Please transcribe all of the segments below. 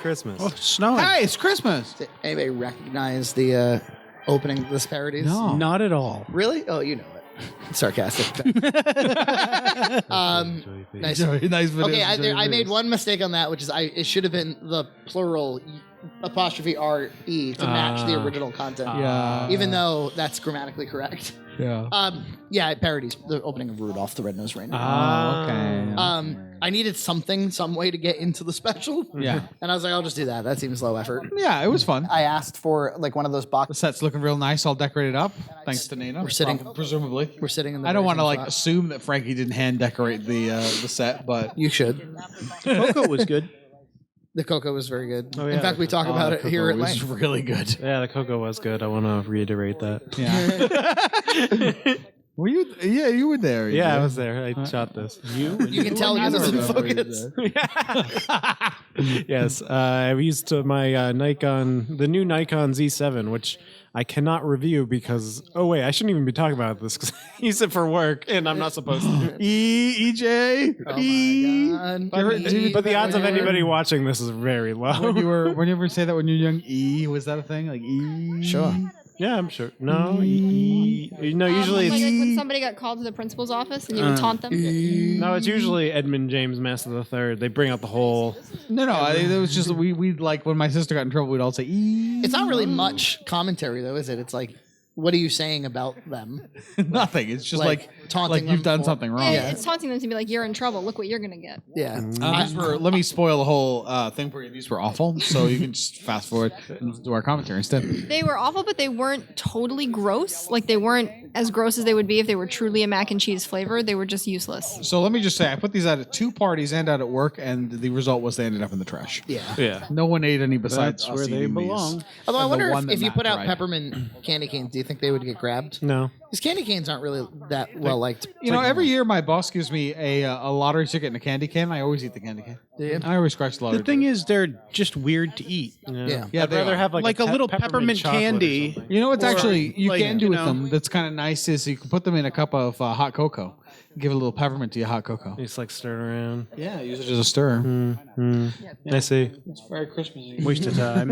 Christmas. Oh, it's snowing. Hey, it's Christmas. Did anybody recognize the opening of this parodies? No. Not at all. Really? Oh, you know it. Sarcastic. Nice. Nice video. Okay, I made one mistake on that, which is it should have been the plural apostrophe R-E to match the original content. Yeah. Even though that's grammatically correct. Yeah. Yeah, it parodies the opening of Rudolph the Red-Nosed Reindeer. Okay. I needed some way to get into the special. Yeah. And I was like, I'll just do that. That seems low effort. Yeah, it was fun. I asked for like one of those The boxes. set's looking real nice, all decorated up. Thanks to Nina. We're sitting- presumably. We're sitting in the I don't want to very like same spot. assume that Frankie didn't hand decorate the set, but You should. Cocoa was good. The cocoa was very good. Oh, yeah. In fact, we talk about it here at was length. really good. Yeah, the cocoa was good. I want to reiterate that. Yeah. Were you? Yeah, you were there. Yeah, I was there. I shot this. You can tell he doesn't focus. Yes, I used my the new Nikon Z7, which I cannot review because, oh wait, I shouldn't even be talking about this because I use it for work and I'm not supposed to. EJ. Oh my God. But the odds of anybody watching this is very low. When you ever say that when you were young, E, was that a thing? Like E? Sure. Yeah, I'm sure. No, usually like it's, when somebody got called to the principal's office and you would taunt them. no, it's usually Edmund James Master the Third. They bring out the whole. No, it was just we like when my sister got in trouble, we'd all say E. It's not really much commentary, though, is it? It's like, what are you saying about them? Nothing. It's just Like, like taunting like them you've done for- something wrong. Yeah, it's taunting them to be like, you're in trouble. Look what you're going to get. Yeah. Let me spoil the whole thing for you. These were awful, so you can just fast forward and do our commentary instead. They were awful, but they weren't totally gross. Like, they weren't as gross as they would be if they were truly a mac and cheese flavor. They were just useless. So let me just say, I put these out at 2 parties and out at work, and the result was they ended up in the trash. Yeah. Yeah. No one ate any besides That's where us they eating these. belong. Although I And the wonder one that if you Matt put out tried. peppermint candy canes, do you think they would get grabbed? No. Because candy canes aren't really that well liked. You know, every year my boss gives me a lottery ticket and a candy can. I always eat the candy can. Do you? I always scratch the lottery The thing is, they're just weird to eat. Yeah. Yeah, I'd they rather are. have Like a little peppermint chocolate or candy. something. You know what's Or, actually you like, can do you with know- them that's kind of nice is you can put them in a cup of hot cocoa. Give a little peppermint to your hot cocoa. Just like stir it around. Yeah, use it as a stir. I see. It's very Christmassy. Waste of time.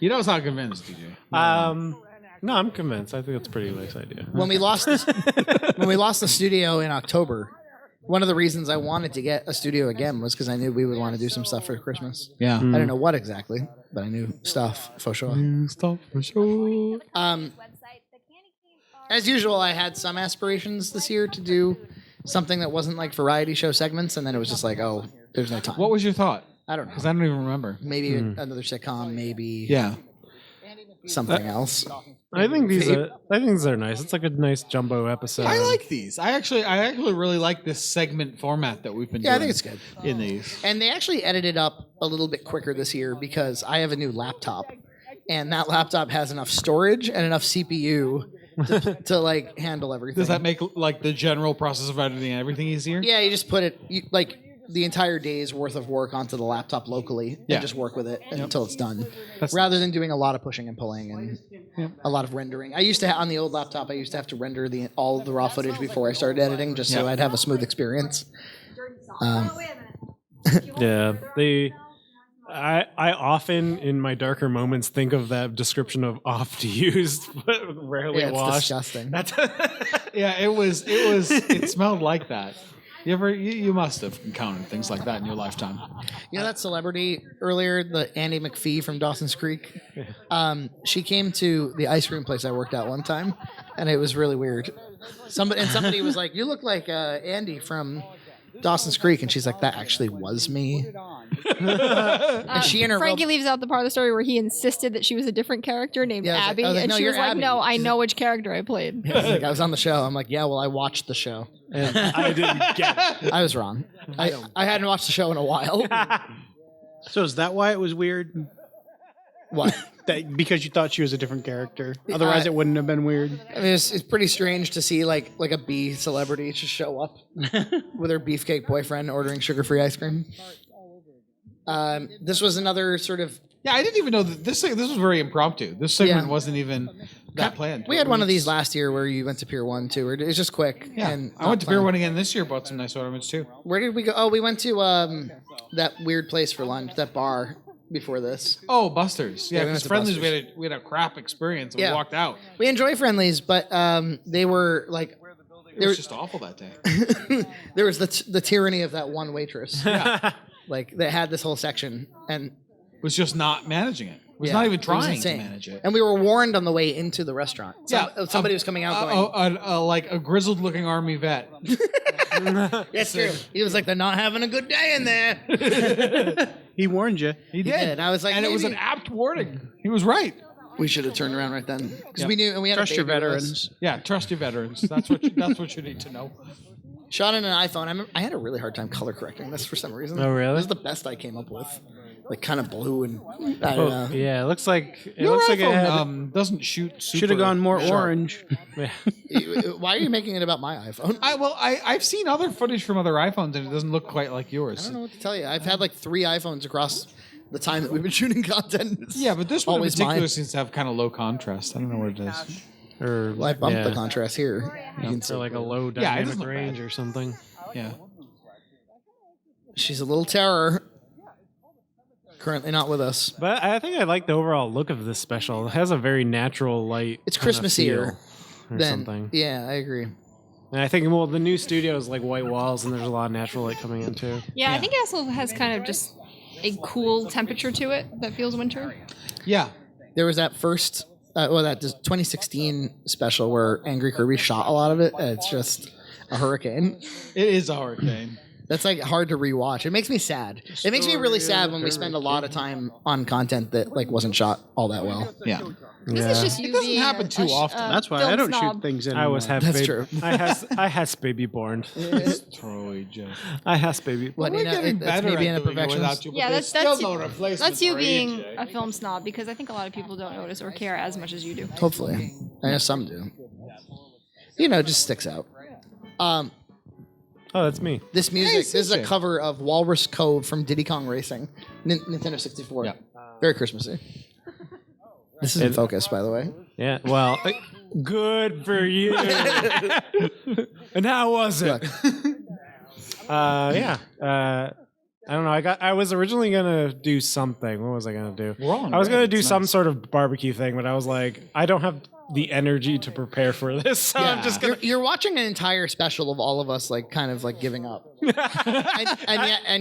You know it's not convinced, DJ. No, I'm convinced. I think it's a pretty nice idea. When we lost the studio in October, one of the reasons I wanted to get a studio again was because I knew we would want to do some stuff for Christmas. Yeah. I don't know what exactly, but I knew stuff for sure. Stop for sure. As usual, I had some aspirations this year to do something that wasn't like variety show segments, and then it was just like, oh, there's no time. What was your thought? I don't know. Because I don't even remember. Maybe another sitcom, maybe Yeah. something else. I think these are nice. It's like a nice jumbo episode. I like these. I actually really like this segment format that we've been doing. Yeah, I think it's good. In these. And they actually edited up a little bit quicker this year because I have a new laptop, and that laptop has enough storage and enough CPU to like handle everything. Does that make like the general process of editing everything easier? Yeah, you just put it like the entire day's worth of work onto the laptop locally Yeah. and just work with it until it's done, rather than doing a lot of pushing and pulling and a lot of rendering. I used to on the old laptop, I used to have to render all of the raw footage before I started editing, just so I'd have a smooth experience. Yeah, I often in my darker moments think of that description of oft used but rarely Yeah, it's washed. disgusting. Yeah, it smelled like that. You must have encountered things like that in your lifetime. You know that celebrity earlier, the Andy McPhee from Dawson's Creek? She came to the ice cream place I worked at one time, and it was really weird. Somebody was like, "You look like Andy from Dawson's Creek," and she's like, "That actually was me." And she and her Frankie leaves out the part of the story where he insisted that she was a different character named Yeah, I was like- Abby, I was like, and "No, she you're was like, Abby." "No, I know which character I played." I was on the show. I'm like, "Yeah, well, I watched the show." And I didn't get it. I was wrong. I hadn't watched the show in a while. So is that why it was weird? What? That because you thought she was a different character. Otherwise, it wouldn't have been weird. I mean, it's pretty strange to see like a bee celebrity just show up with her beefcake boyfriend ordering sugar-free ice cream. This was another sort of. Yeah, I didn't even know that this was very impromptu. This segment Yeah. wasn't even that planned. We had one of these last year where you went to Pier 1 too. It was just quick. Yeah, And I went to Pier planned. 1 again this year. Bought some nice ornaments too. Where did we go? Oh, we went to that weird place for lunch, that bar. before this. Oh, Buster's. Yeah, we went because to Friendly's Buster's. we had a crap experience and Yeah. we walked out. We enjoy Friendlies, but they were like It was just awful that day. there was the tyranny of that one waitress. Like they had this whole section and Was just not managing it. Was yeah, not even it was trying to insane. manage it. And we were warned on the way into the restaurant. Somebody was coming out going, like a grizzled looking army vet. "That's true." He was like, "They're not having a good day in there." He warned you. He did. I was like, and it was an maybe- apt warning. He was right. We should have turned around right then because Yeah. we knew, and we had Trust a your baby with us. veterans. Yeah, trust your veterans. That's what you need to know. Shot in an iPhone. I had a really hard time color correcting this for some reason. Oh, really? This is the best I came up with. Like kind of blue and I don't know. Yeah, it looks like Your it iPhone, had. doesn't shoot. Should have gone more orange. Yeah. Why are you making it about my iPhone? I've seen other footage from other iPhones and it doesn't look quite like I yours. don't know what to tell you. I've had like 3 iPhones across the time that we've been shooting content. It's Yeah, but this one in always particular mine. seems to have kind of low contrast. I don't know what it is. Or Well, I bumped yeah, the contrast here. You can see. or like a low Yeah, it dynamic doesn't look range bad. or something. Yeah. She's a little terror. Currently not with us. But I think I like the overall look of this special. It has a very natural light. It's kinda Christmassier feel or Then, something. yeah, I agree. And I think the new studio is like white walls, and there's a lot of natural light coming in too. Yeah, I think it also has kind of just a cool temperature to it that feels winter. Yeah. There was that first, that 2016 special where Angry Kirby shot a lot of it. And it's just a hurricane. It is a hurricane. That's like hard to rewatch. It makes me sad. It makes me really sad when we spend a lot of time on content that like wasn't shot all that well. Yeah. This is just you doesn't being happen too often. That's why film I don't snob. shoot things in. I was half That's baby. true. I has baby born. Troy, Jeff. I has baby. What, We're you know, getting that's better me being at a doing it perfectionist. without you, but Yeah, there's that's still you- no replacement That's you for being AJ. a film snob because I think a lot of people don't notice or care as much as you do. Hopefully. I know some do. You know, it just sticks out. Oh, that's me. This music, this is a CJ. cover of Walrus Cove from Diddy Kong Racing, Nintendo 64. Yeah. Very Christmassy. This is in focus, by the way. Yeah. Well, good for you. And how was it? Yeah. I don't know. I was originally gonna do something. What was I gonna do? We're all in I was red. gonna do It's some nice. sort of barbecue thing, but I was like, I don't have the energy to prepare for this, so I'm just gonna. You're watching an entire special of all of us, like, kind of like giving up. and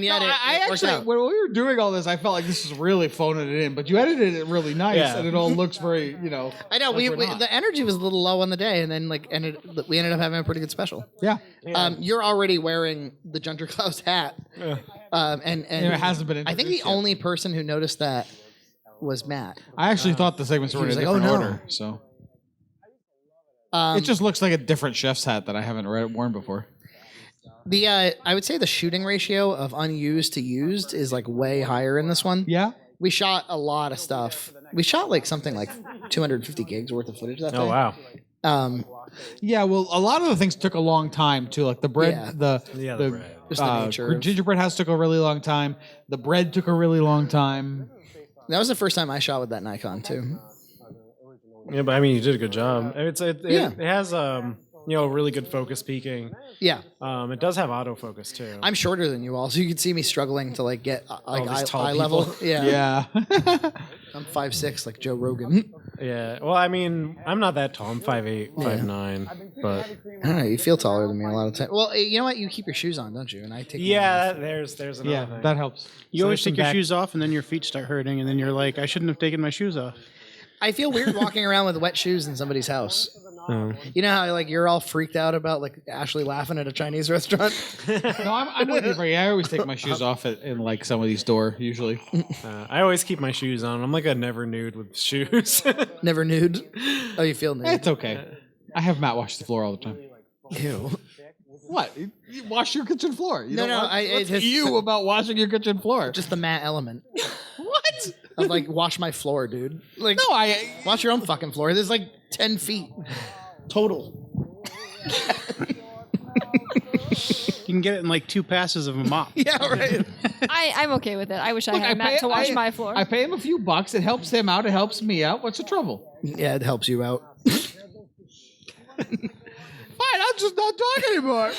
yet No, it I works actually, out. when we were doing all this, I felt like this was really phoning it in, but you edited it really nice, Yeah. and it all looks very, I know like we're not. the energy was a little low on the day, and then we ended up having a pretty good special. Yeah. You're already wearing the Junter Klaus hat, and it hasn't been I think the introduced yet. only person who noticed that was Matt. I actually thought the segments were in a was like, different "Oh, no." order, so. Um, It just looks like a different chef's hat that I haven't worn before. The I would say the shooting ratio of unused to used is like way higher in this one. Yeah? We shot a lot of stuff. We shot like something like 250 gigs worth of footage that day. Oh wow. Yeah, well, a lot of the things took a long time, too. Like the bread, Yeah. The bread. Just the nature of- gingerbread house took a really long time. The bread took a really long time. That was the first time I shot with that Nikon too. Yeah, but I mean, you did a good job. Yeah. It has really good focus peaking. Yeah, It does have autofocus too. I'm shorter than you all, so you could see me struggling to like get like these tall eye level. people. Yeah, Yeah. I'm 5'6", like Joe Rogan. Yeah. Well, I mean, I'm not that tall. I'm 5'8", 5'9", but I don't know. You feel taller than me a lot of time. Well, you know what? You keep your shoes on, don't you? And I take mine yeah, off. there's another Yeah, thing. that helps. You always there's some take your back- shoes off, and then your feet start hurting, and then you're like, I shouldn't have taken my shoes off. I feel weird walking around with wet shoes in somebody's house. Oh. You know how like you're all freaked out about like Ashley laughing at a Chinese restaurant? No, I'm with you, Frankie. I always take my shoes off in like somebody's door, usually. I always keep my shoes on. I'm like a never nude with shoes. Never nude. Oh, you feel nude? It's okay. I have Matt wash the floor all the time. Ew. What? You wash your kitchen floor. You No, don't no, want- it's what's you about washing your kitchen floor? Just the Matt element. what? Of like wash my floor, dude. Like No, I. wash your own fucking floor. There's like 10 feet total. You can get it in like 2 passes of a mop. Yeah, right. I'm okay with it. I wish I Look, had Matt to wash my floor. I pay him a few bucks. It helps him out. It helps me out. What's the trouble? Yeah, it helps you out. Fine, I'll just not talk anymore.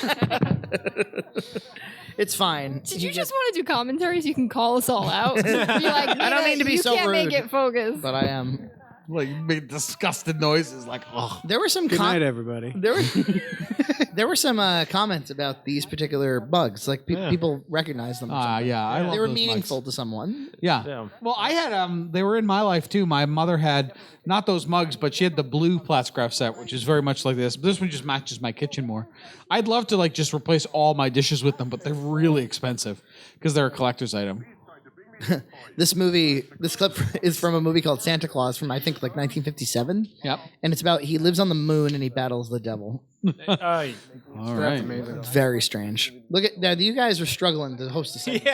It's fine. Did you just want to do commentaries? You can call us all out. Be like, I don't mean to be you so can't make rude. it focus. But I am. Like you made disgusted noises, like oh. There were some Good night, everybody. there were some comments about these particular bugs. Like people recognize them. or something. Yeah, I love They were those meaningful mics. to someone. Yeah. Yeah. Well, I had they were in my life too. My mother had not those mugs, but she had the blue Plasticraft set, which is very much like this. But this one just matches my kitchen more. I'd love to like just replace all my dishes with them, but they're really expensive because they're a collector's item. This clip is from a movie called Santa Claus from I think like 1957. Yep. And it's about he lives on the moon and he battles the devil. All That's right. amazing. Very strange. Look at now. You guys are struggling to host a segment.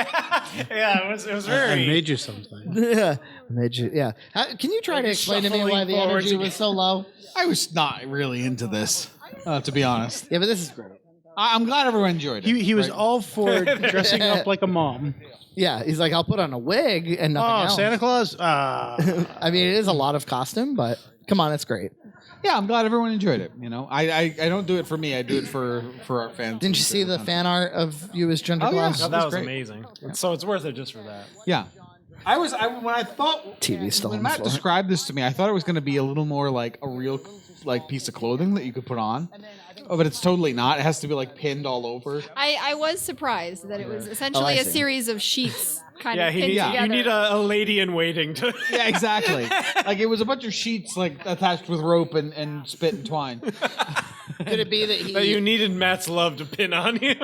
Yeah, it was I very. made you something. Yeah. Can you try to explain to me why the shuffling energy forward was so low? I was not really into this, to be honest. Yeah, but this is great. I'm glad everyone enjoyed it. He was right? all for dressing up like a mom. Yeah, he's like, I'll put on a wig and nothing Oh, else. Santa Claus? I mean, it is a lot of costume, but come on, it's great. Yeah, I'm glad everyone enjoyed it. You know, I don't do it for me. I do it for our fans. Didn't you see the fan art of you as Junt Oh, yeah. Claus? Oh, that was great. amazing. So it's worth it just for that. Yeah. When I thought TV still when on the Matt floor. described this to me, I thought it was going to be a little more like a real like piece of clothing that you could put on. Oh, but it's totally not. It has to be like pinned all over. I was surprised that it was essentially a see. series of sheets kind Yeah, of pinned together. you need a lady in waiting to. Yeah, exactly. Like it was a bunch of sheets like attached with rope and spit and twine. Could it be that he? that you needed Matt's love to pin on you.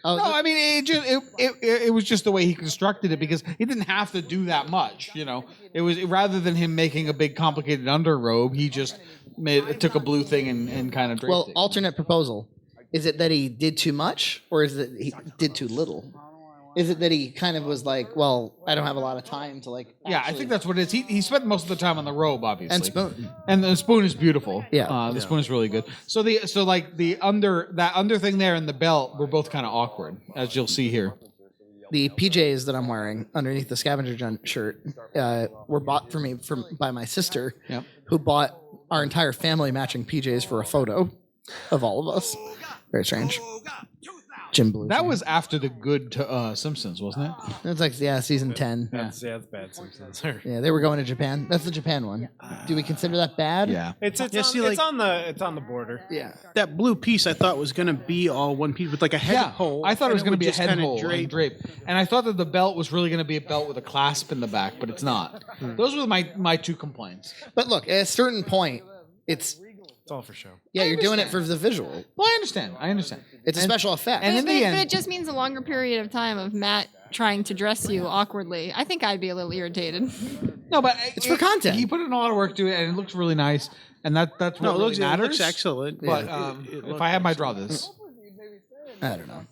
Oh, No, I mean it was just the way he constructed it because he didn't have to do that much. You know, it was rather than him making a big complicated underrobe, he just took a blue thing and kind of draped well, it. alternate proposal. Is it that he did too much, or is it he did too little? Is it that he kind of was like, well, I don't have a lot of time to like. Yeah, I actually- think that's what it is. He spent most of the time on the robe, obviously. And spoon. And the spoon is beautiful. Yeah. The spoon is really good. So the under thing there and the belt were both kind of awkward, as you'll see here. The PJs that I'm wearing underneath the scavenger Junt shirt were bought for me by my sister, Yep. who bought our entire family matching PJs for a photo of all of us. Very strange. Jim Blue. That was after the good Simpsons, wasn't it? It's like season 10. That's bad Simpsons. Yeah, they were going to Japan. That's the Japan one. Do we consider that bad? Yeah. It's Yeah, see, like- on the border. Yeah. That blue piece I thought was going to be all one piece with like a head Yeah, hole. I thought it and was going to would be a just head kinda hole and drape, and I thought that the belt was really going to be a belt with a clasp in the back, but it's not. Those were my two complaints. But look, at a certain point, it's It's all for show. you're doing it for the visual. Well, I understand. It's a special effect. and in But the but end, it just means a longer period of time of Matt trying to dress you awkwardly. I think I'd be a little irritated. no, but It's for content. He put in a lot of work to it, and it looks really nice, and that's what No, really it matters. looks excellent. But It if I had my draw this, I don't know.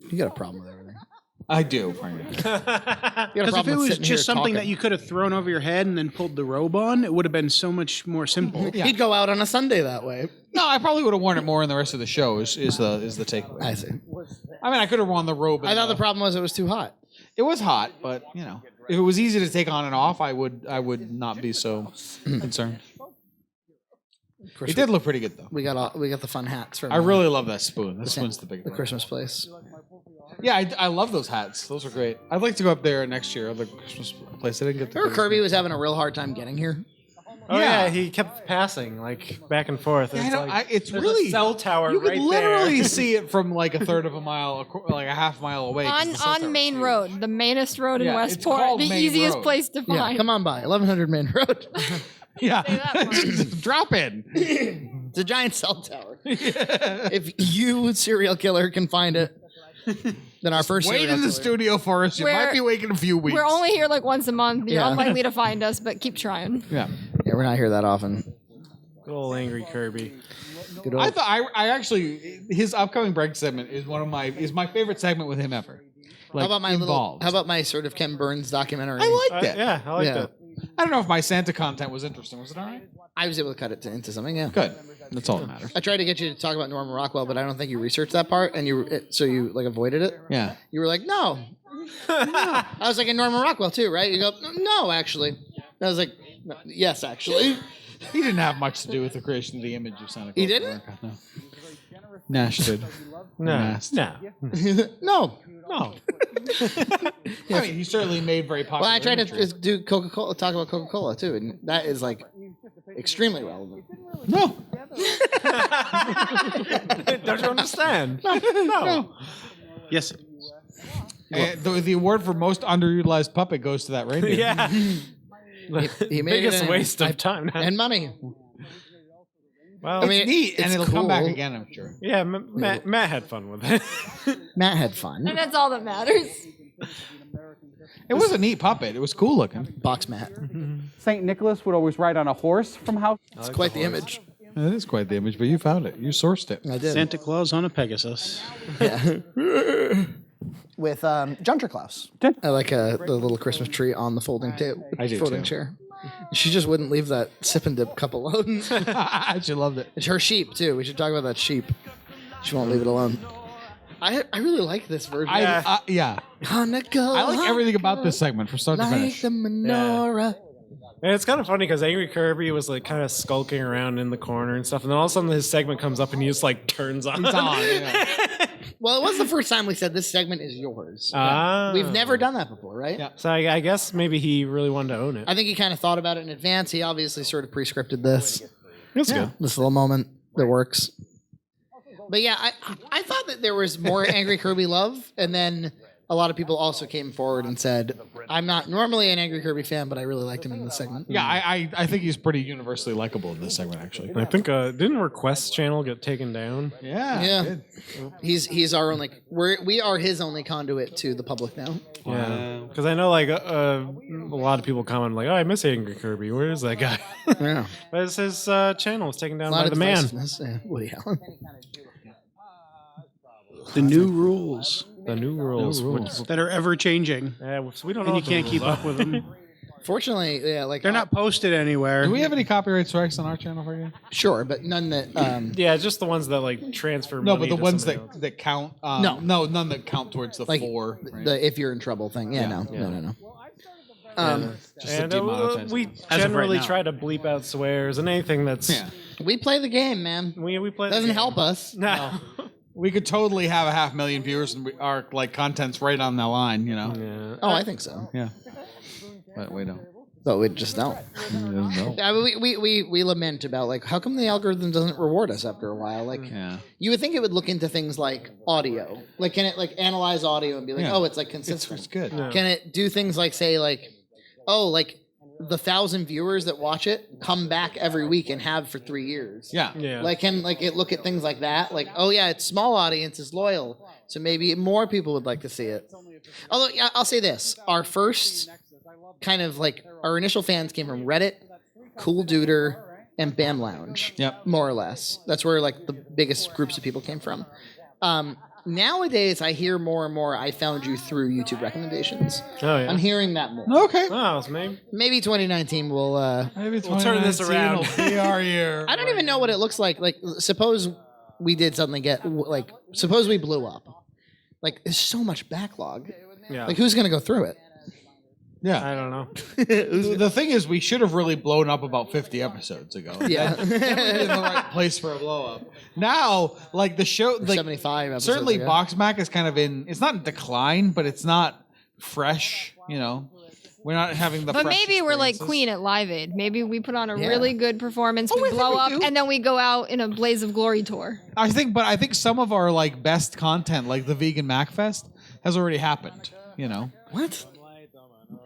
You got a problem with everything. I do. You got a Because if problem it with was sitting here just something that talking. you could have thrown over your head and then pulled the robe on, it would have been so much more simple. Yeah. He'd go out on a Sunday that way. No, I probably would have worn it more in the rest of the show. Is the takeaway? I see. I mean, I could have worn the robe. I thought the problem was it was too hot. It was hot, but you know, if it was easy to take on and off, I would not be so concerned. It did look pretty good though. We got the fun hats from I really love that spoon. That spoon's the big the one. Christmas place. Yeah, I love those hats. Those are great. I'd like to go up there next year. The Christmas place. I didn't get to. Remember Kirby was having a real hard time getting here? Oh Yeah. yeah, he kept passing like back and forth. Yeah, I It's know, like, it's there's really a cell tower You right could literally there. see it from like a third of a mile, like a half mile away. 'cause the cell tower on Main is Road, the mainest road in Yeah, it's Westport, called the Main easiest Road. place to Yeah, find. come on by 1100 Main Road. huge. Yeah, Say that much. drop in. It's a giant cell tower. If you serial killer can find it, then our first Wait serial in the killer- studio for us. You We're- might be waiting a few weeks. We're only here like once a month. You're Yeah. unlikely to find us, but keep trying. Yeah. Yeah, we're not here that often. Good old angry Kirby. Good old. I thought I actually his upcoming break segment is my favorite segment with him ever. Like, how about my involved. how about my sort of Ken Burns documentary? I liked it. Yeah, I liked Yeah. it. I don't know if my Santa content was interesting. Was it all right? I was able to cut it into something. Yeah. Good. That's all that matters. I tried to get you to talk about Norman Rockwell, but I don't think you researched that part, and so you like avoided it. Yeah. You were like, no. I was like, in Norman Rockwell too, right? You go, no, actually. And I was like, no, yes, actually. He didn't have much to do with the creation of the image of Santa Claus. He didn't? No. Nash did. No, Mast. no, No. no. I mean, he certainly made very popular. Well, I tried imagery. to just do Coca-Cola, talk about Coca-Cola too, and that is like extremely relevant. No. Don't you understand? No. Yes. And the award for most underutilized puppet goes to that reindeer. Yeah. He made Biggest it in waste of time. and money. Well, I mean, It's neat, and it's it'll come back cool. again, I'm sure. yeah, Matt had fun with it. Matt had fun. And that's all that matters. It was a neat puppet. It was cool looking. Box Matt. St. Nicholas would always ride on a horse from house. It's quite the image. It is quite the image, but you found it. You sourced it. I did. Santa Claus on a Pegasus. Yeah. With Junter Klaus. I like the little Christmas tree on the folding table. I do, folding too. chair. She just wouldn't leave that sip and dip cup alone. She loved it. It's her sheep too. We should talk about that sheep. She won't leave it alone. I really like this version. Yeah. Hanukkah. I like everything about this segment from start to like finish. the menorah. And it's kind of funny because Angry Kirby was like kind of skulking around in the corner and stuff, and then all of a sudden his segment comes up and he just like turns on. It's on. Yeah. Well, it was the first time we said this segment is yours. Ah. We've never done that before, right? Yeah. So I guess maybe he really wanted to own it. I think he kind of thought about it in advance. He obviously sort of pre-scripted this. That's good. This little moment that works. But yeah, I thought that there was more Angry Kirby love, and then a lot of people also came forward and said, I'm not normally an Angry Kirby fan, but I really liked him in this segment. Yeah, I think he's pretty universally likable in this segment, actually. I think didn't Request channel get taken down? Yeah. Yeah. Good. He's our only, we are his only conduit to the public now. Yeah, because I know like a lot of people comment like, "Oh, I miss Angry Kirby. Where is that guy?" Yeah. But it's his channel was taken down A lot by of the man. divisiveness. Yeah, Woody Allen. The new rules The new rules. that are ever changing, So we don't know. and you what the can't rules keep are. up with them. Fortunately, yeah, like They're not posted anywhere. Do we have any copyright strikes on our channel for you? sure, but none that Yeah, just the ones that like transfer. No, money but the to ones somebody else. that count. No. none that count towards the like 4. Right? the if you're in trouble thing. Yeah, Yeah. no. Just to And demonetize we them. right generally now. try to bleep out swears and anything that's. Yeah. We play the game, man. We play. the Doesn't game. help us. No. We could totally have 500,000 viewers and our like content's right on the line, you know. Yeah. Oh, I think so. Yeah. But we don't. But we just don't. I mean, we lament about like how come the algorithm doesn't reward us after a while? Like Yeah. you would think it would look into things like audio. Like can it like analyze audio and be like, Yeah. oh, it's like consistent. It's good. Yeah. Can it do things like say like, oh, like the 1,000 viewers that watch it come back every week and have for 3 years? Yeah. Yeah. Like can like it look at things like that? Like, oh yeah, it's small audience is loyal, so maybe more people would like to see it. Although yeah, I'll say this: our first kind of like our initial fans came from Reddit, Cool Duder, and BAM Lounge. Yep. More or less. That's where like the biggest groups of people came from. Nowadays, I hear more and more. I found you through YouTube recommendations. Oh yeah. I'm hearing that more. Okay. Oh, so maybe. Maybe 2019 will. Maybe We'll turn this 2019 around. will be our year. I don't even know what it looks like. Like, suppose we did suddenly get like, suppose we blew up. Like, there's so much backlog. Yeah. Like, who's gonna go through it? Yeah. I don't know. The thing is, we should have really blown up about 50 episodes ago. Yeah. in the right place for a blow up. Now, like the show, like 75 episodes certainly ago. BoxMac is kind of in. It's not in decline, but it's not fresh. You know, we're not having the. But fresh maybe we're like experiences. Queen at Live Aid. Maybe we put on a Yeah. really good performance, I we think blow we up, do. and then we go out in a blaze of glory tour. I think some of our like best content, like the Vegan Mac Fest, has already happened. You know. What?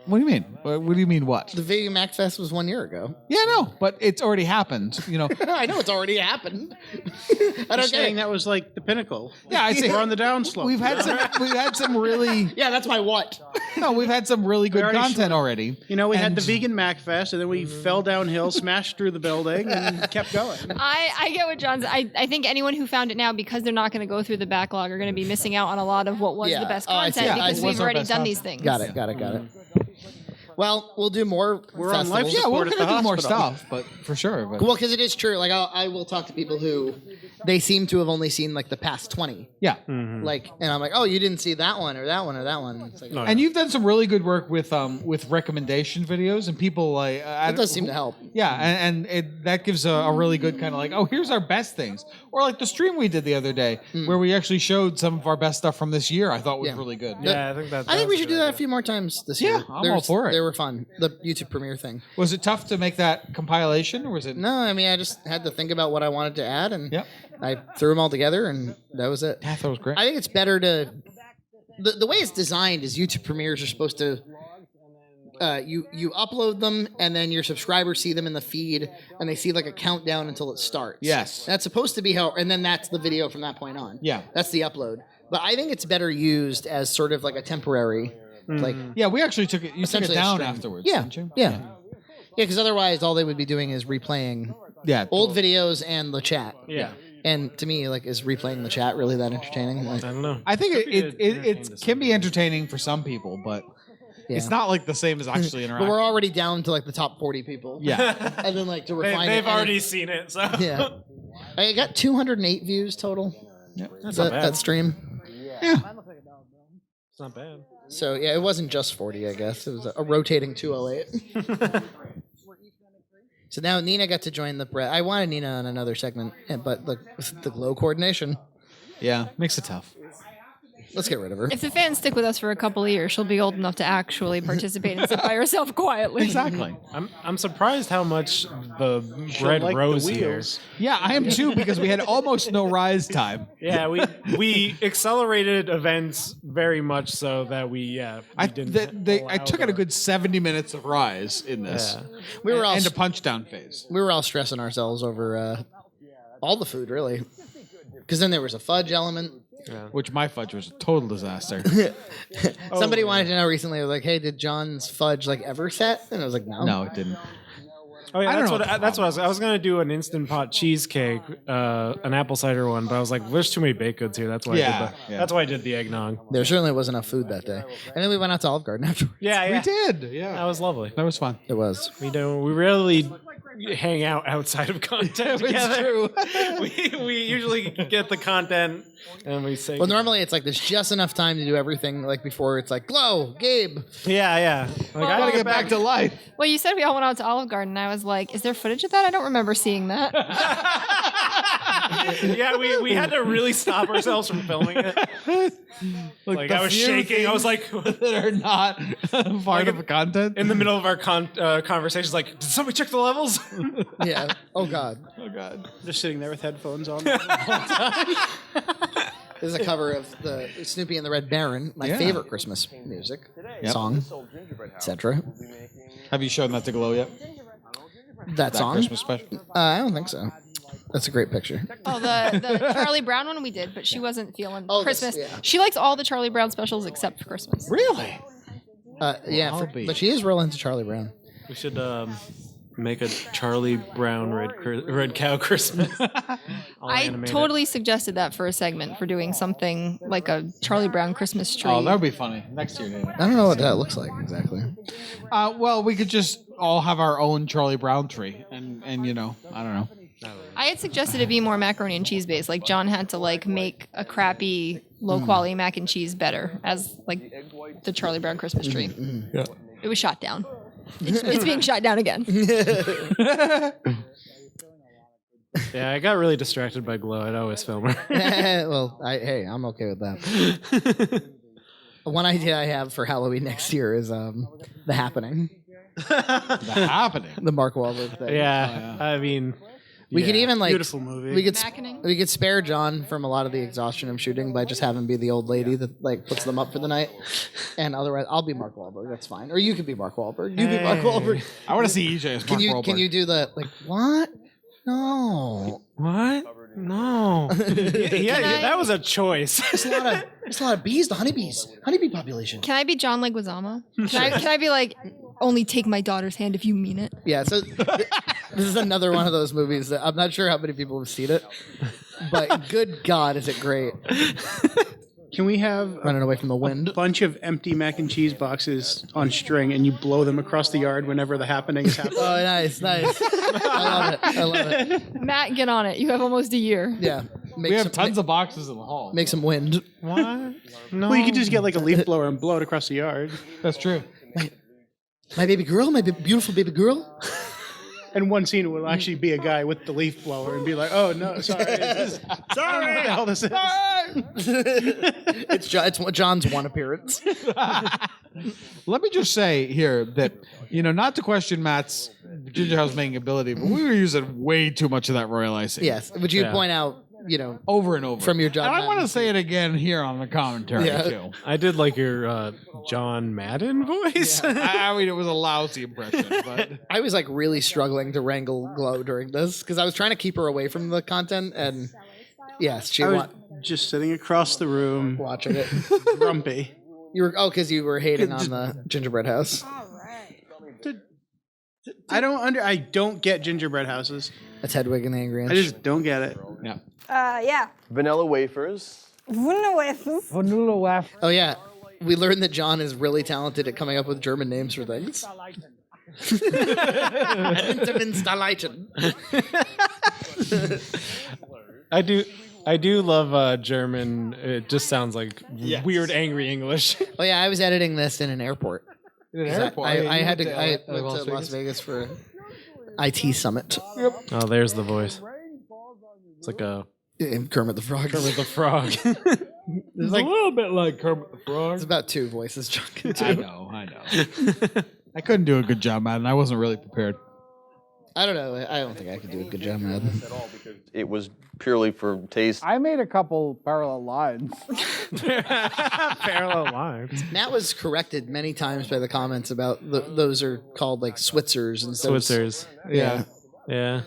What do you mean? What do you mean? What? The Vegan Mac Fest was 1 year ago. Yeah, no, but it's already happened. You know. I know it's already happened. I I'm don't saying get that was like the pinnacle. Yeah, I'd say We're on the downslope. We've had some really Yeah, that's my what. no, we've had some really good already content already. You know, we had And- the Vegan Mac Fest, and then we fell downhill, smashed through the building, and kept going. I get what John's. I think anyone who found it now, because they're not going to go through the backlog, are going to be missing out on a lot of what was Yeah. the best Oh, I see. content Yeah, I because see. we've What's our already best done content? these things. Got it. Well, we'll do more We're on life festivals. Yeah, we're support at gonna the do more hospital. stuff, but for sure. But Well, because it is true. Like I will talk to people who they seem to have only seen like the past 20. Yeah. Like, and I'm like, oh, you didn't see that one or that one or that one. It's like, And you've done some really good work with recommendation videos, and people like it does seem to help. Yeah, and that gives a really good kind of like, oh, here's our best things, or like the stream we did the other day where we actually showed some of our best stuff from this year. I thought was really good. Yeah, I think that's. I think we should do that a few more times this year. I'm all for it. They were fun. The YouTube premiere thing. Was it tough to make that compilation, or was it? No, I mean, I just had to think about what I wanted to add, and Yep. I threw them all together, and that was it. Yeah, I thought it was great. I think it's better to the way it's designed is YouTube premieres are supposed to you upload them and then your subscribers see them in the feed and they see like a countdown until it starts. Yes. That's supposed to be how, and then that's the video from that point on. Yeah. That's the upload. But I think it's better used as sort of like a temporary, like Yeah, we actually took it. You took it essentially a down stream. afterwards, Yeah. didn't you? Yeah. Because otherwise all they would be doing is replaying Yeah. old videos and the chat. Yeah. And to me, like, is replaying the chat really that entertaining? Like, I don't know. I think Could be it entertaining to can be entertaining for some people, but it's not like the same as actually but interacting. we're already down to like the top 40 people. Yeah. And then like to refine They've it. already seen it, so Yeah. I got 208 views total. that's not bad. That stream. It's not bad. So yeah, it wasn't just 40, I guess. It was a rotating 208. So now Nina got to join the bread. I wanted Nina on another segment, but the glow coordination. Yeah, makes it tough. Let's get rid of her. If the fans stick with us for a couple of years, she'll be old enough to actually participate and sit by herself quietly. Exactly. I'm surprised how much the bread like the rose here. wheels. Yeah, I am too because we had almost no rise time. Yeah, we accelerated events very much so that we didn't. I took out a good 70 minutes of rise in this. Yeah. We were all and a punch down phase. we were all stressing ourselves over all the food, really. Because then there was a fudge element. Which my fudge was a total disaster. Somebody wanted to know recently, like, hey, did John's fudge like ever set? And I was like, no. No, it didn't. Oh yeah, I don't that's know what what the that's what I was gonna do an instant pot cheesecake, an apple cider one, but I was like, there's too many baked goods here. That's why that's why I did the eggnog. There certainly was enough food that day. And then we went out to Olive Garden afterwards. Yeah, We did. Yeah. That was lovely. That was fun. It was. We rarely hang out outside of content together. true. we usually get the content and we say Well, normally it's like there's just enough time to do everything like before it's like, glow, Gabe. yeah. Like, I gotta get back to life. Well, you said we all went out to Olive Garden. I was like, is there footage of that? I don't remember seeing that. Yeah, we had to really stop ourselves from filming it. Like the I was few shaking. I was like that are not part of the content. in the middle of our conversations, like, did somebody check the levels? Yeah. Oh, God. Oh god. Just sitting there with headphones on. This is a cover of the Snoopy and the Red Baron, my favorite Christmas music song, etc. Have you shown that to Glow yet? That song? Christmas special? I don't think so. That's a great picture. Oh, the Charlie Brown one we did, but she wasn't feeling Christmas. yeah. She likes all the Charlie Brown specials except for Christmas. Really? Yeah, but she is real into Charlie Brown. We should make a Charlie Brown red cow Christmas. I'll I animate it. totally suggested that for a segment for doing something like a Charlie Brown Christmas tree. Oh, that would be funny. Next year, David. I don't know what that looks like exactly. Well, we could just all have our own Charlie Brown tree, and you know, I don't know. I had suggested it be more macaroni and cheese based. Like John had to like make a crappy, low quality mac and cheese better as like the Charlie Brown Christmas tree. Yeah. It was shot down. It's being shot down again. Yeah, I got really distracted by Glow. I'd always film her. Well, I'm okay with that. One idea I have for Halloween next year is The Happening, The Happening. the Mark Wahlberg thing. Yeah, I mean, We could even like Beautiful movie. We could Mackening? we could spare John from a lot of the exhaustion of shooting by just having him be the old lady that like puts them up for the night, and otherwise I'll be Mark Wahlberg. That's fine. Or you could be Mark Wahlberg. You be Mark Wahlberg. I want to see EJ as Mark Wahlberg. Can you do the like what? No. what? No. Yeah, that was a choice. There's a lot of bees. The honeybee population. Can I be John Leguizamo? Can I be like, only take my daughter's hand if you mean it? Yeah. So this is another one of those movies that I'm not sure how many people have seen it, but good God, is it great? Can we have Running away from the a wind. bunch of empty mac and cheese boxes on string and you blow them across the yard whenever the happening is happening? Oh, nice. I love it. Matt, get on it. You have almost a year. Yeah. We have tons of boxes in the hall. Make some wind. What? No. Well, you could just get like a leaf blower and blow it across the yard. That's true. My baby girl, beautiful baby girl. And one scene will actually be a guy with the leaf blower and be like, "Oh no, sorry, sorry." All this is. It's John's one appearance. Let me just say here that, not to question Matt's ginger house making ability, but we were using way too much of that royal icing. Yes. Would you point out, Over and over. From your John And I want to Madden say it again here on the commentary, too. I did like your John Madden voice. I mean, it was a lousy impression, but... I was like really struggling to wrangle Glow during this because I was trying to keep her away from the content, and yes, she I was was just sitting across the room, watching it. grumpy. Because you were hating on the gingerbread house. I don't get gingerbread houses. That's Hedwig and the Angry Inch. I just don't get it. Yeah. Yeah. Vanilla wafers. Vanilla wafers. Vanilla waffle. Oh yeah, we learned that John is really talented at coming up with German names for things. Winterminsterleiten. I do love German. It just sounds like weird, angry English. Oh yeah, I was editing this in an airport. In an airport. I had to. I Las went to Vegas? Las Vegas for an IT summit. Oh, there's the voice. It's like a Kermit the Frog. Kermit the Frog. It's like, a little bit like Kermit the Frog. It's about two voices John can do. I know. I couldn't do a good job, Matt, and I wasn't really prepared. I don't know. I don't think I could do a good job, man. It was purely for taste. I made a couple parallel lines. Parallel lines. Matt was corrected many times by the comments about those are called like Switzers instead of Switzers. Yeah. Yeah.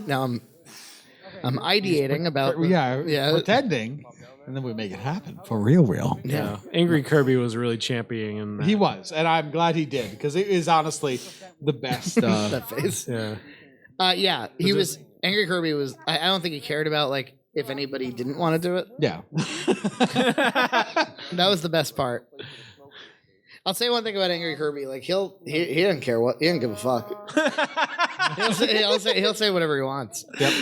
Now I'm ideating about pretending, and then we make it happen for real. Yeah. Angry Kirby was really championing in that. He was, and I'm glad he did because it is honestly the best. that face. Yeah. Yeah, he was Angry Kirby was. I don't think he cared about like if anybody didn't want to do it. Yeah. That was the best part. I'll say one thing about Angry Kirby. Like he doesn't care what he doesn't give a fuck. he'll say whatever he wants. Yep.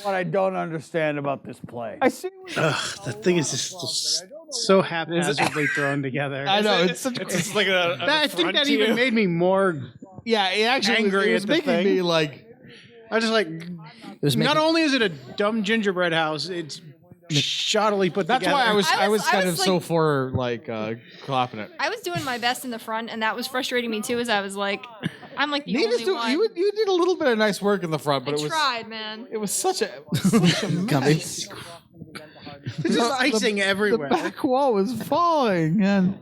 What I don't understand about this play. I see. The thing is just so haphazardly thrown together. I know it's such. It's like I think that even made me more. Yeah, it actually Angry it was at the making thing. me like. I was just like, not only is it a dumb gingerbread house, it's shoddily put That's together. why I was kind was of so for like clapping it. I was doing my best in the front, and that was frustrating me too. As I was like, I'm like the only one. You did a little bit of nice work in the front, but I it was tried, man. it was such a mess. There's just icing everywhere. The back wall was falling, and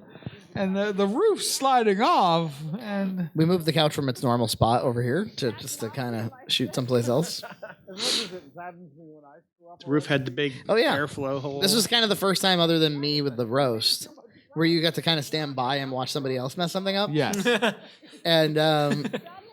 the roof sliding off, and We moved the couch from its normal spot over here to kind of shoot someplace else. The roof had the big airflow hole. This was kind of the first time, other than me, with the roast, where you got to kind of stand by and watch somebody else mess something up. yes, And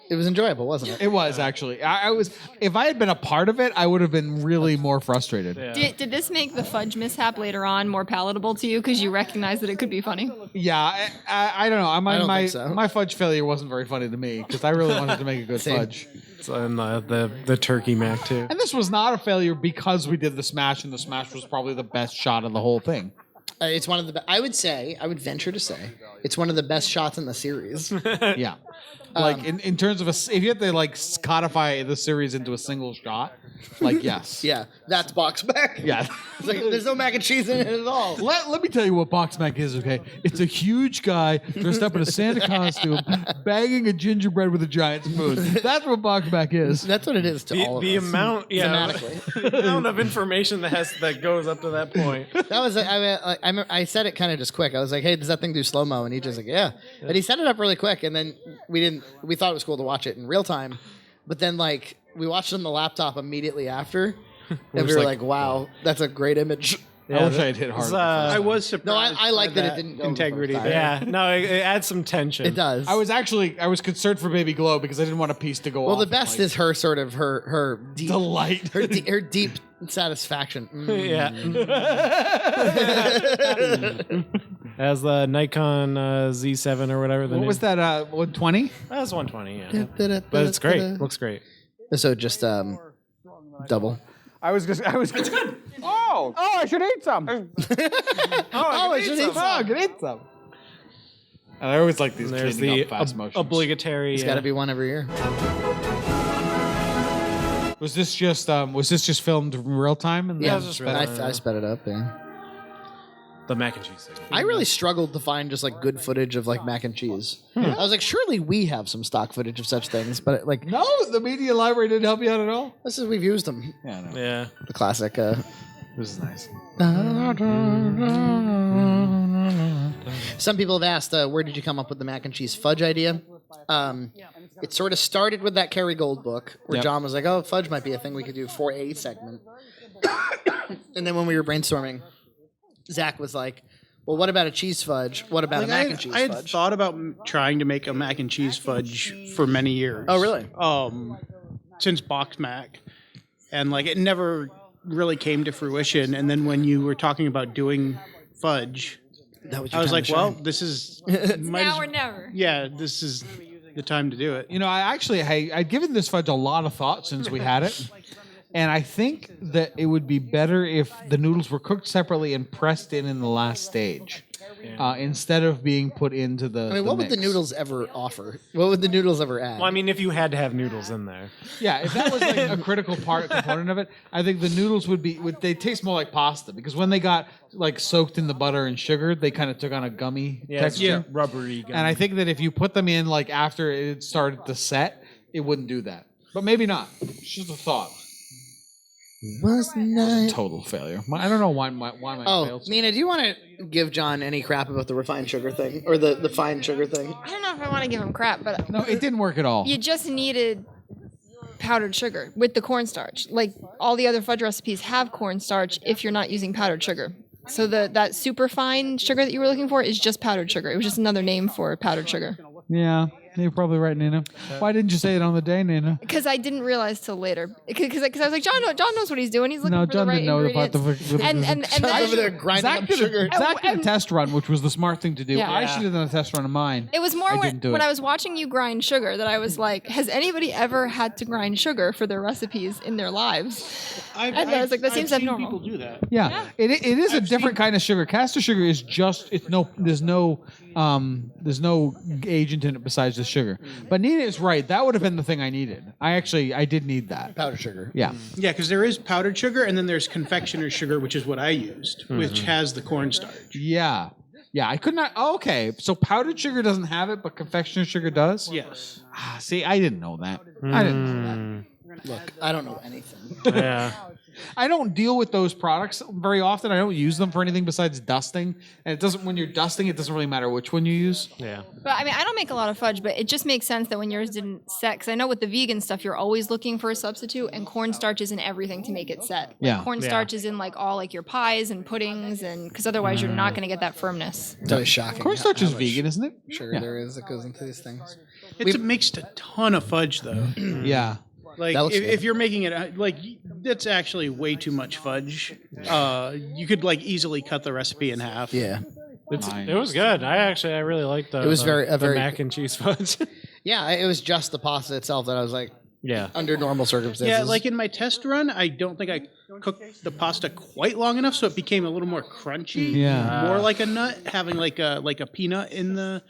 it was enjoyable, wasn't it? it was actually. I was. If I had been a part of it, I would have been really more frustrated. Did this make the fudge mishap later on more palatable to you because you recognized that it could be funny? Yeah, I don't know. I don't think so. My fudge failure wasn't very funny to me because I really wanted to make a good Same. fudge. And the turkey mac too. And this was not a failure because we did the smash, and the smash was probably the best shot of the whole thing. It's one of the. I would venture to say, it's one of the best shots in the series. Yeah. Like in terms of if you have to like codify the series into a single shot, like yes. Yeah, that's BoxMac. Yeah. It's like, there's no mac and cheese in it at all. Let me tell you what BoxMac is, okay? It's a huge guy dressed up in a Santa costume, banging a gingerbread with a giant spoon. That's what BoxMac is. That's what it is to all of The us. amount, Thematically. the amount of information that goes up to that point. That was. I said it kind of just quick. I was like, "Hey, does that thing do slow mo?" And he just like, "Yeah." But he set it up really quick, and then we thought it was cool to watch it in real time, but then like we watched it on the laptop immediately after, and we were like, "Wow, that's a great image." I wish I had hit hard. I was surprised. No, I like by that it didn't go integrity the first there. time. Yeah, no, it adds some tension. It does. I was concerned for Baby Glow because I didn't want a piece to go off. Well, the best is her sort of her deep, delight. her deep satisfaction. Yeah. As the Nikon Z7 or whatever. What was that? 120? That was 120. Yeah, but it's great. Looks great. So just double. I was. Oh, I should eat some. I should eat some. I can eat some. And I always like these There's cleaning the up fast motions. obligatory. There's got to be one every year. Was this just filmed in real time? And Yeah, then I sped it up. Yeah. the mac and cheese thing. I really struggled to find just like good footage of like mac and cheese. I was like, surely we have some stock footage of such things, but like, No, the media library didn't help you out at all. this is we've used them. Yeah, no. Yeah. The classic. This is nice. Some people have asked, where did you come up with the mac and cheese fudge idea? It sort of started with that Kerry Gold book, where Yep. John was like, "Oh, fudge might be a thing we could do for a segment." And then when we were brainstorming, Zach was like, "Well, what about a cheese fudge? What about a mac and cheese I had fudge?" thought about trying to make a mac and cheese fudge for many years. Oh, really? Since BoxMac, and like it never really came to fruition. And then when you were talking about doing fudge, That was I was like, well, this is Now or never. yeah, this is the time to do it. You know, I'd given this fudge a lot of thought since we had it. And I think that it would be better if the noodles were cooked separately and pressed in the last stage, instead of being put into the. I mean, what would the mix. noodles ever offer? What would the noodles ever add? Well, I mean, if you had to have noodles in there. Yeah, if that was like a critical component of it, I think the noodles would they taste more like pasta because when they got like soaked in the butter and sugar, they kind of took on a gummy texture. Rubbery. Gummy. And I think that if you put them in like after it started to set, it wouldn't do that. But maybe not. It's just a thought. Total failure. I don't know why my Oh, failed. Nina, do you want to give John any crap about the refined sugar thing or the fine sugar thing? I don't know if I want to give him crap, but No, it didn't work at all. you just needed powdered sugar with the cornstarch. Like all the other fudge recipes have cornstarch if you're not using powdered sugar. So that super fine sugar that you were looking for is just powdered sugar. It was just another name for powdered sugar. Yeah, you're probably right, Nina. Why didn't you say it on the day, Nina? Because I didn't realize till later. Because I was like, John knows what he's doing. He's looking No, for John the right didn't know ingredients. about the. and John's then over there grinding Zach up did, sugar. Zach did a test run, which was the smart thing to do. Yeah. I should have done a test run of mine. it was more I when, didn't do when it. I was watching you grind sugar that I was like, has anybody ever had to grind sugar for their recipes in their lives? And I was like, that seems I've seen abnormal. people do that. Yeah, it is a different kind of sugar. Caster sugar is just there's no agent in it besides the sugar. But Nina is right. That would have been the thing I needed. I did need that. Powdered sugar. Yeah. Yeah, because there is powdered sugar, and then there's confectioner's sugar, which is what I used, which has the cornstarch. Yeah. Yeah, I could not. Oh, okay, so powdered sugar doesn't have it, but confectioner's sugar does. Yes. Ah, see, I didn't know that. I didn't know that. Look, I don't know anything. Yeah. I don't deal with those products very often. I don't use them for anything besides dusting. And it doesn't. When you're dusting, it doesn't really matter which one you use. Yeah. But I mean, I don't make a lot of fudge, but it just makes sense that when yours didn't set, because I know with the vegan stuff, you're always looking for a substitute, and cornstarch is in everything to make it set. Like, Yeah. cornstarch is in like all like your pies and puddings, and because otherwise you're not going to get that firmness. It's always shocking. Cornstarch is how much vegan, isn't it? Sugar there is that goes into these things. It makes a ton of fudge, though. Yeah. Like, That looks good. if you're making it, like, that's actually way too much fudge. You could, like, easily cut the recipe in half. Yeah. It was good. I really liked the. It was the very- mac and cheese fudge. Yeah, it was just the pasta itself that I was like, yeah. under normal circumstances. Yeah, like in my test run, I don't think I cooked the pasta quite long enough, so it became a little more crunchy. Yeah. More like a nut, having like a peanut in the.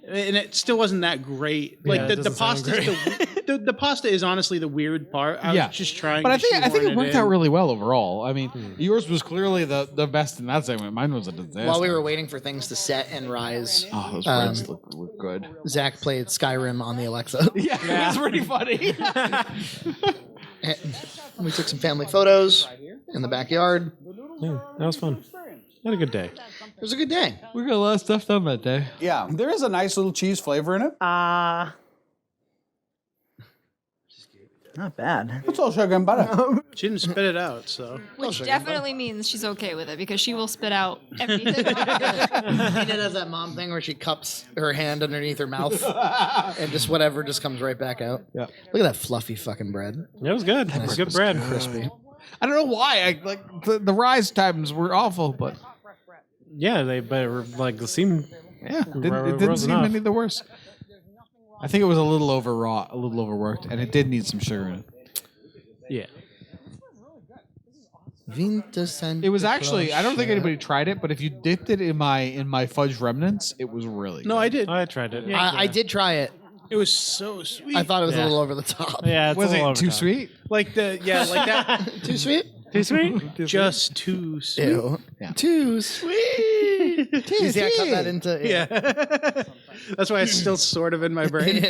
And it still wasn't that great. Like Yeah, it the doesn't sound pasta, the pasta is honestly the weird part. I was just trying. But to I think shoehorn it worked in. out really well overall. I mean, yours was clearly the best in that segment. Mine was a disaster. While we were waiting for things to set and rise, Oh, those breads look good. Zach played Skyrim on the Alexa. Yeah, it was pretty funny. And we took some family photos in the backyard. Yeah, that was fun. Had a good day. It was a good day. We got a lot of stuff done that day. Yeah, there is a nice little cheese flavor in it. Not bad. It's all sugar and butter. She didn't spit it out, so. Which definitely means she's okay with it because she will spit out everything. Nina does that mom thing where she cups her hand underneath her mouth and just whatever just comes right back out. Yeah. Look at that fluffy fucking bread. It was good. It was good bread. Crispy. I don't know why. The rise times were awful, but Yeah, they seemed. yeah, it didn't Rose seem enough. any the worse. I think it was a little overwrought, a little overworked, and it did need some sugar in it. Yeah. It was actually, I don't think anybody tried it, but if you dipped it in my fudge remnants, it was really good. No, I did. I tried it. I did try it. It was so sweet. I thought it was a little over the top. Yeah, it's Was a little it too sweet? like that. Too sweet? Too sweet? Just too sweet. Ew. Yeah. Too sweet. You see, I cut that into. Yeah. That's why it's still sort of in my brain.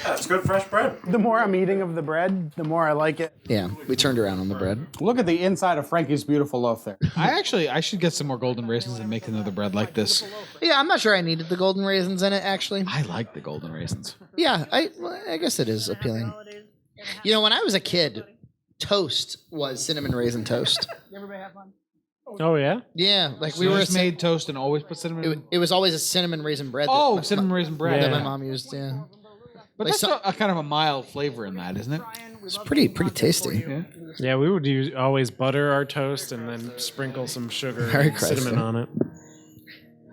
That's good fresh bread. The more I'm eating of the bread, the more I like it. Yeah, we turned around on the bread. Look at the inside of Frankie's beautiful loaf there. I should get some more golden raisins and make another bread like this. Yeah, I'm not sure I needed the golden raisins in it, actually. I like the golden raisins. Yeah, I guess it is appealing. You know, when I was a kid, toast was cinnamon raisin toast. Oh, yeah? Yeah, like We we were just made toast and always put cinnamon. it was always a cinnamon raisin bread. Oh, that cinnamon raisin bread. that my Yeah. mom used. Yeah, But like that's some- a kind of a mild flavor in that, isn't it? it's pretty tasty. Yeah, we would always butter our toast and then sprinkle some sugar Very and cinnamon Chrysler. on it.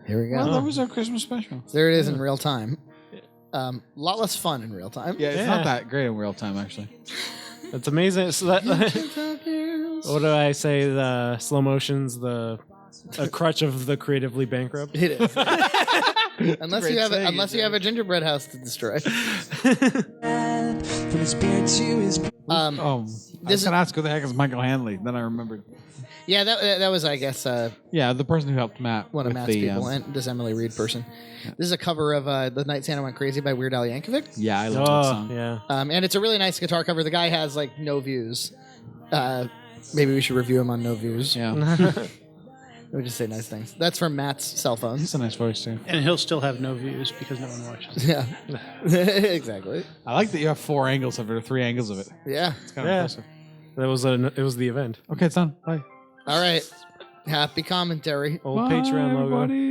Here we go. Well, that was our Christmas special. There it is in real time. A lot less fun in real time. Yeah, it's not that great in real time, actually. It's amazing. So that, what do I say? The slow motion's a crutch of the creatively bankrupt. It is. unless great you have saying, unless you have a gingerbread house to destroy. Oh, I was going to ask who the heck is Michael Hanley. Then I remembered. Yeah, that was I guess Yeah, the person who helped Matt. one of with Matt's the, people, and this Emily Reed person. This is a cover of "The Night Santa Went Crazy" by Weird Al Yankovic. Yeah, I love that Oh, song. yeah. And it's a really nice guitar cover. The guy has like no views. Maybe we should review him on no views. Yeah, We just say nice things. That's from Matt's cell phone. he's a nice voice too. And he'll still have no views because no one watches. Yeah, exactly. I like that you have 4 angles of it or 3 angles of it. Yeah. It's kind of Yeah. impressive. It was the event. Okay, it's done. Bye. All right. Happy commentary. Old Patreon logo. Everybody.